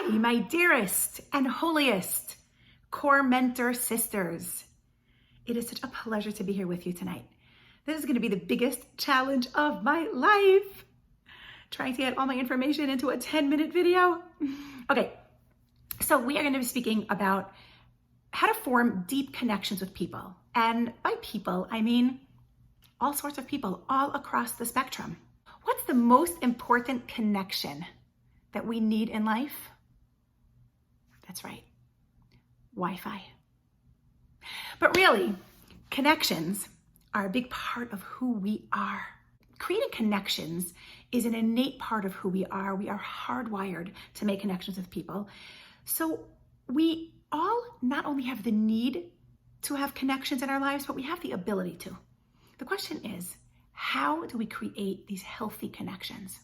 Hi, my dearest and holiest core mentor sisters. It is such a pleasure to be here with you tonight. This is going to be the biggest challenge of my life. Trying to get all my information into a 10-minute video. Okay, so we are going to be speaking about how to form deep connections with people. And by people, I mean all sorts of people all across the spectrum. What's the most important connection that we need in life? That's right, Wi-Fi. But really, connections are a big part of who we are. Creating connections is an innate part of who we are. We are hardwired to make connections with people. So we all not only have the need to have connections in our lives, but we have the ability to. The question is, how do we create these healthy connections?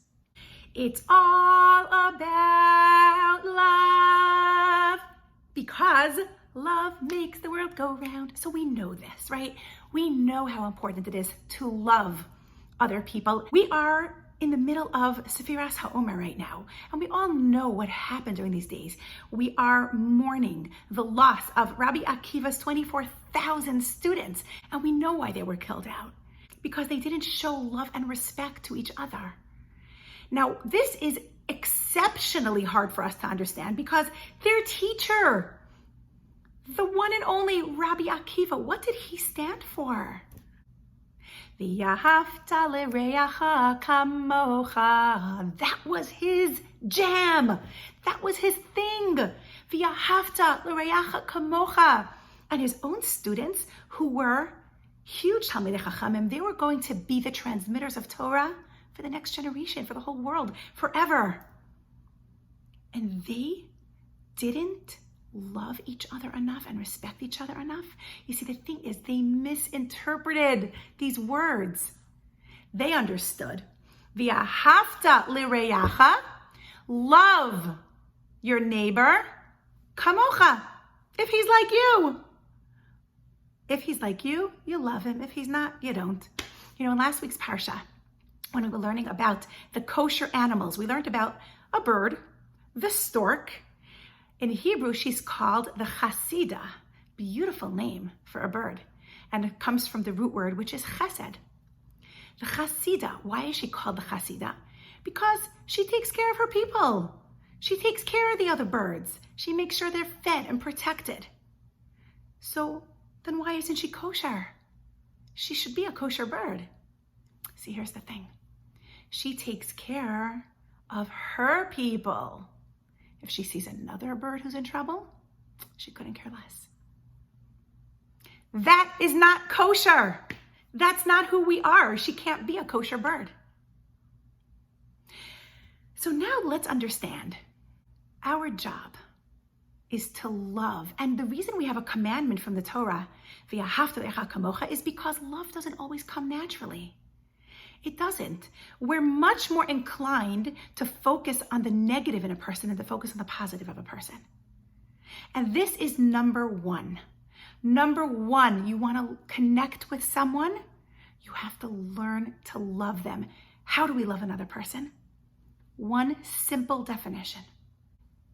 It's all about love, because love makes the world go round. So we know this, right? We know how important it is to love other people. We are in the middle of Sefiras HaOmer right now, and we all know what happened during these days. We are mourning the loss of Rabbi Akiva's 24,000 students, and we know why they were killed out, because they didn't show love and respect to each other. Now, this is exceptionally hard for us to understand because their teacher, the one and only Rabbi Akiva, what did he stand for? V'yahavta l'reacha kamocha. That was his jam. That was his thing. V'yahavta l'reacha kamocha. And his own students, who were huge Talmidei Chachamim, they were going to be the transmitters of Torah for the next generation, for the whole world, forever. And they didn't love each other enough and respect each other enough. You see, the thing is, they misinterpreted these words. They understood, v'yahavta l'reacha, love your neighbor, kamocha, if he's like you. If he's like you, you love him. If he's not, you don't. You know, in last week's Parsha, when we were learning about the kosher animals, we learned about a bird, the stork. In Hebrew, she's called the chasida, beautiful name for a bird. And it comes from the root word, which is chesed. The chasida, why is she called the chasida? Because she takes care of her people. She takes care of the other birds. She makes sure they're fed and protected. So then why isn't she kosher? She should be a kosher bird. See, here's the thing. She takes care of her people. If she sees another bird who's in trouble, she couldn't care less. That is not kosher. That's not who we are. She can't be a kosher bird. So now let's understand. Our job is to love. And the reason we have a commandment from the Torah, v'yahavta l'reacha kamocha, is because love doesn't always come naturally. It doesn't. We're much more inclined to focus on the negative in a person than to focus on the positive of a person. And this is number one. Number one, you want to connect with someone, you have to learn to love them. How do we love another person? One simple definition.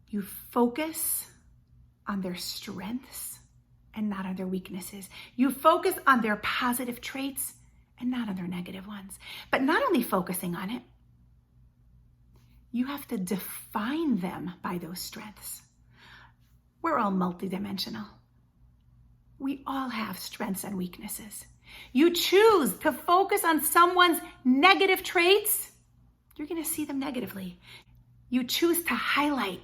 You focus on their strengths and not on their weaknesses. You focus on their positive traits and not on their negative ones. But not only focusing on it, you have to define them by those strengths. We're all multidimensional. We all have strengths and weaknesses. You choose to focus on someone's negative traits, you're going to see them negatively. You choose to highlight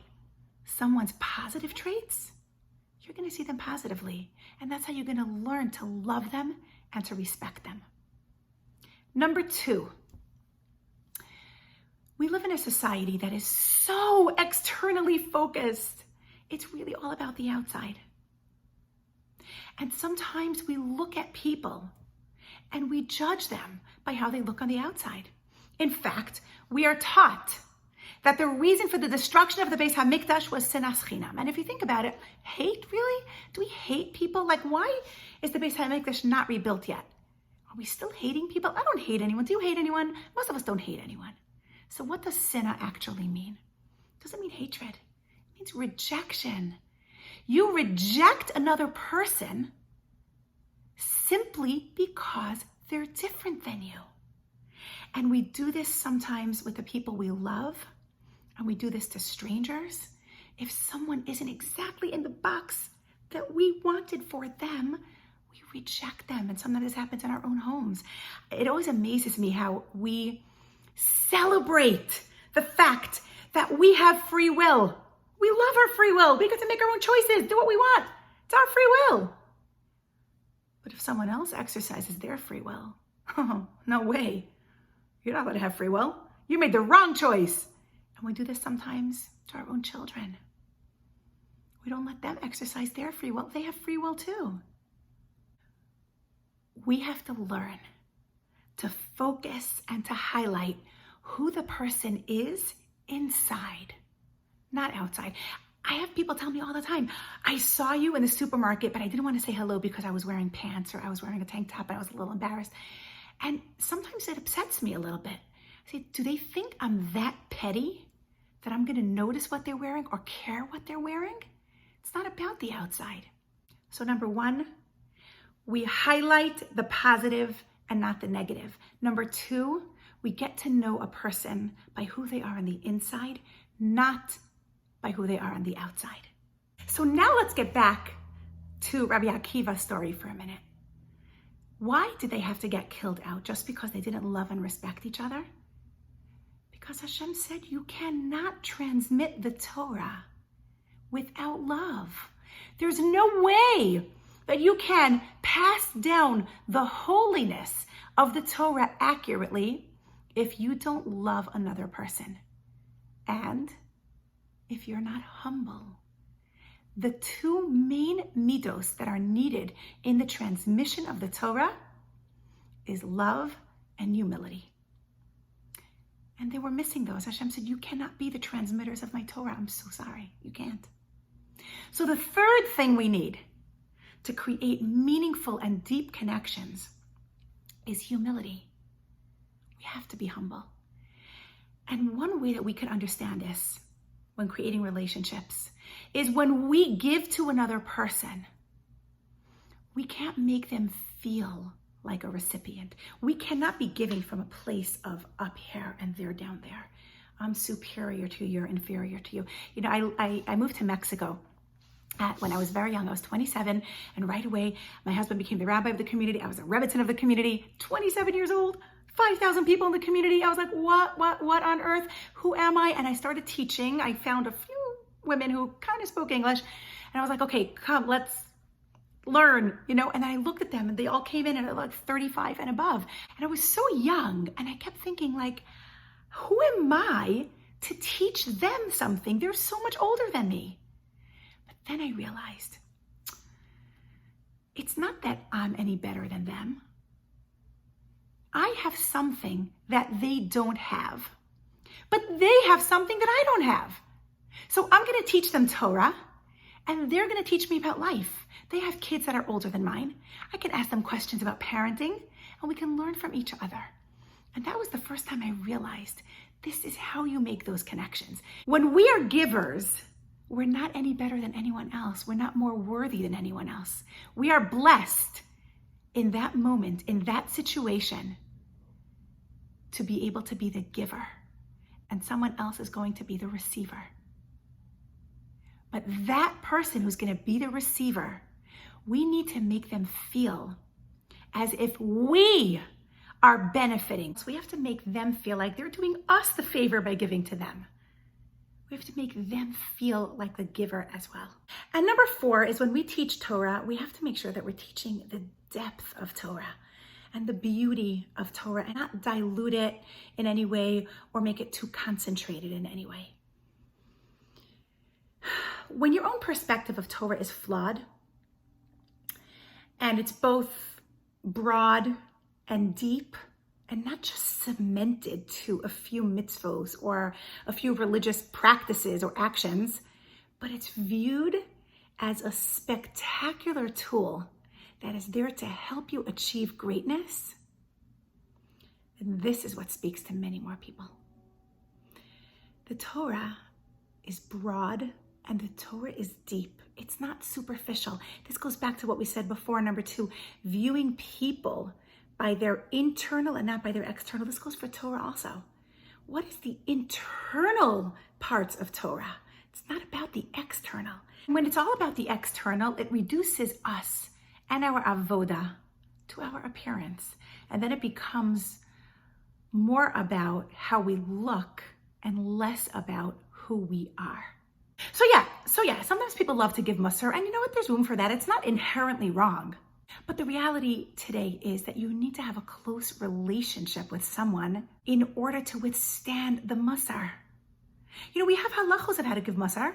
someone's positive traits, you're going to see them positively. And that's how you're going to learn to love them and to respect them. Number two, we live in a society that is so externally focused. It's really all about the outside. And sometimes we look at people and we judge them by how they look on the outside. In fact, we are taught that the reason for the destruction of the Beis HaMikdash was sinas chinam. And if you think about it, hate, really? Do we hate people? Like, why is the Beis HaMikdash not rebuilt yet? Are we still hating people? I don't hate anyone. Do you hate anyone? Most of us don't hate anyone. So what does sinah actually mean? It doesn't mean hatred. It It means rejection. You reject another person simply because they're different than you. And we do this sometimes with the people we love, and we do this to strangers. If someone isn't exactly in the box that we wanted for them, we reject them. And sometimes this happens in our own homes. It always amazes me how we celebrate the fact that we have free will. We love our free will. We get to make our own choices, do what we want. It's our free will. But if someone else exercises their free will, oh, no way. You're not going to have free will. You made the wrong choice. And we do this sometimes to our own children. We don't let them exercise their free will. They have free will too. We have to learn to focus and to highlight who the person is inside, not outside. I have people tell me all the time, I saw you in the supermarket, but I didn't want to say hello because I was wearing pants or I was wearing a tank top and I was a little embarrassed. And sometimes it upsets me a little bit. I say, do they think I'm that petty that I'm going to notice what they're wearing or care what they're wearing? It's not about the outside. So number one, we highlight the positive and not the negative. Number two, we get to know a person by who they are on the inside, not by who they are on the outside. So now let's get back to Rabbi Akiva's story for a minute. Why did they have to get killed out? Just because they didn't love and respect each other? Because Hashem said you cannot transmit the Torah without love. There's no way that you can pass down the holiness of the Torah accurately if you don't love another person and if you're not humble. The two main midos that are needed in the transmission of the Torah is love and humility. And they were missing those. Hashem said, you cannot be the transmitters of my Torah. I'm so sorry. You can't. So the third thing we need to create meaningful and deep connections is humility. We have to be humble. And one way that we can understand this when creating relationships is when we give to another person, we can't make them feel like a recipient. We cannot be giving from a place of up here and they're down there. I'm superior to you, you're inferior to you. You know, I moved to Mexico when I was very young. I was 27, and right away, my husband became the rabbi of the community. I was a rebbitzin of the community, 27 years old, 5,000 people in the community. I was like, what on earth? Who am I? And I started teaching. I found a few women who kind of spoke English, and I was like, okay, come, let's learn, you know. And then I looked at them, and they all came in at like 35 and above. And I was so young, and I kept thinking, like, who am I to teach them something? They're so much older than me. Then I realized it's not that I'm any better than them. I have something that they don't have, but they have something that I don't have. So I'm going to teach them Torah, and they're going to teach me about life. They have kids that are older than mine. I can ask them questions about parenting, and we can learn from each other. And that was the first time I realized this is how you make those connections. When we are givers, we're not any better than anyone else. We're not more worthy than anyone else. We are blessed in that moment, in that situation, to be able to be the giver, and someone else is going to be the receiver. But that person who's going to be the receiver, we need to make them feel as if we are benefiting. So we have to make them feel like they're doing us the favor by giving to them. We have to make them feel like the giver as well. And number 4 is when we teach Torah, we have to make sure that we're teaching the depth of Torah and the beauty of Torah, and not dilute it in any way or make it too concentrated in any way. When your own perspective of Torah is flawed, and it's both broad and deep, and not just cemented to a few mitzvos or a few religious practices or actions, but it's viewed as a spectacular tool that is there to help you achieve greatness, and this is what speaks to many more people. The Torah is broad And the Torah is deep. It's not superficial. This goes back to what we said before, number 2, viewing people by their internal and not by their external. This goes for Torah also. What is the internal parts of Torah? It's not about the external. When it's all about the external, it reduces us and our avoda to our appearance. And then it becomes more about how we look and less about who we are. So yeah, sometimes people love to give musar, and you know what? There's room for that. It's not inherently wrong. But the reality today is that you need to have a close relationship with someone in order to withstand the musar. You know, we have halachos on how to give musar.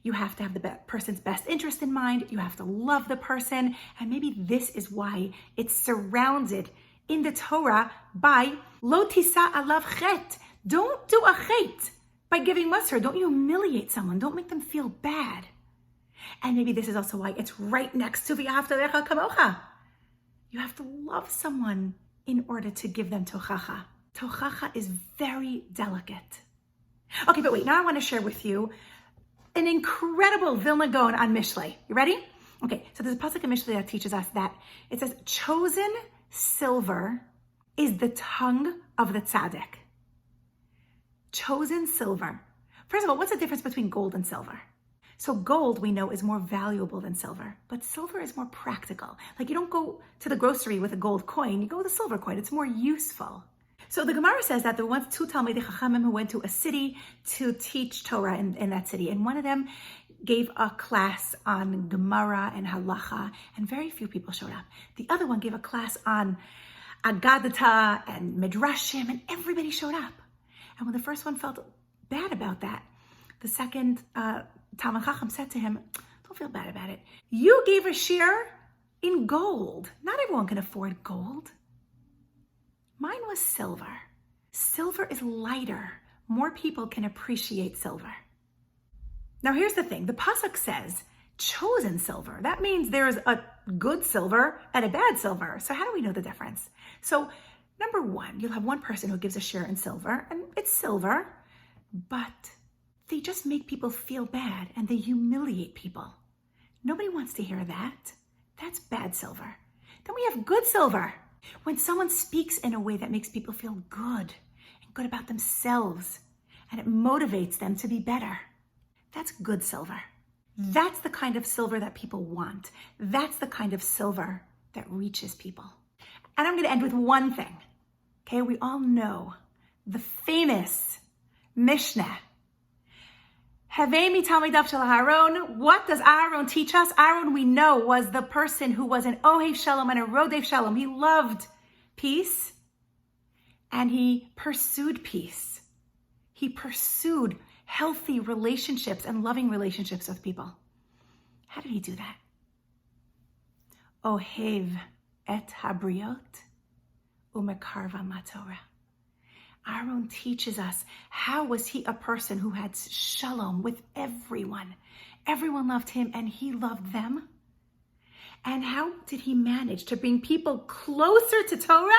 You have to have the person's best interest in mind. You have to love the person. And maybe this is why it's surrounded in the Torah by lo tisa alav chet. Don't do a chet by giving musar. Don't humiliate someone. Don't make them feel bad. And maybe this is also why it's right next to v'ahavta lecha kamocha. You have to love someone in order to give them tochacha. Tochacha is very delicate. Okay, but wait, now I want to share with you an incredible Vilna Gaon on Mishlei. You ready? Okay, so there's a pasuk in Mishlei that teaches us that it says, chosen silver is the tongue of the tzaddik. Chosen silver. First of all, what's the difference between gold and silver? So gold, we know, is more valuable than silver, but silver is more practical. Like you don't go to the grocery with a gold coin, you go with a silver coin. It's more useful. So the Gemara says that there were once 2 Talmidei Chachamim who went to a city to teach Torah in that city. And one of them gave a class on Gemara and Halacha, and very few people showed up. The other one gave a class on Agadata and Midrashim, and everybody showed up. And when the first one felt bad about that, the second Talmid Chacham said to him, don't feel bad about it. You gave a shir in gold. Not everyone can afford gold. Mine was silver. Silver is lighter. More people can appreciate silver. Now here's the thing. The pasuk says, chosen silver. That means there's a good silver and a bad silver. So how do we know the difference? So number 1, you'll have one person who gives a share in silver, and it's silver, but they just make people feel bad and they humiliate people. Nobody wants to hear that. That's bad silver. Then we have good silver. When someone speaks in a way that makes people feel good and good about themselves, and it motivates them to be better, that's good silver. That's the kind of silver that people want. That's the kind of silver that reaches people. And I'm going to end with one thing. Okay, we all know the famous Mishnah. Havei mitalmidav shel Aharon. What does Aharon teach us? Aharon, we know, was the person who was an Ohev Shalom and a Rodev Shalom. He loved peace and he pursued peace. He pursued healthy relationships and loving relationships with people. How did he do that? Ohev et habriot umekarva matorah. Aaron teaches us, how was he a person who had shalom with everyone? Everyone loved him and he loved them. And how did he manage to bring people closer to Torah?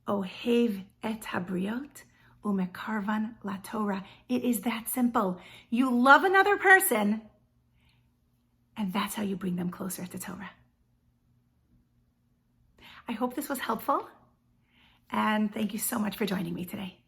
Ohev et habriot umekarvan la Torah. It is that simple. You love another person, and that's how you bring them closer to Torah. I hope this was helpful. And thank you so much for joining me today.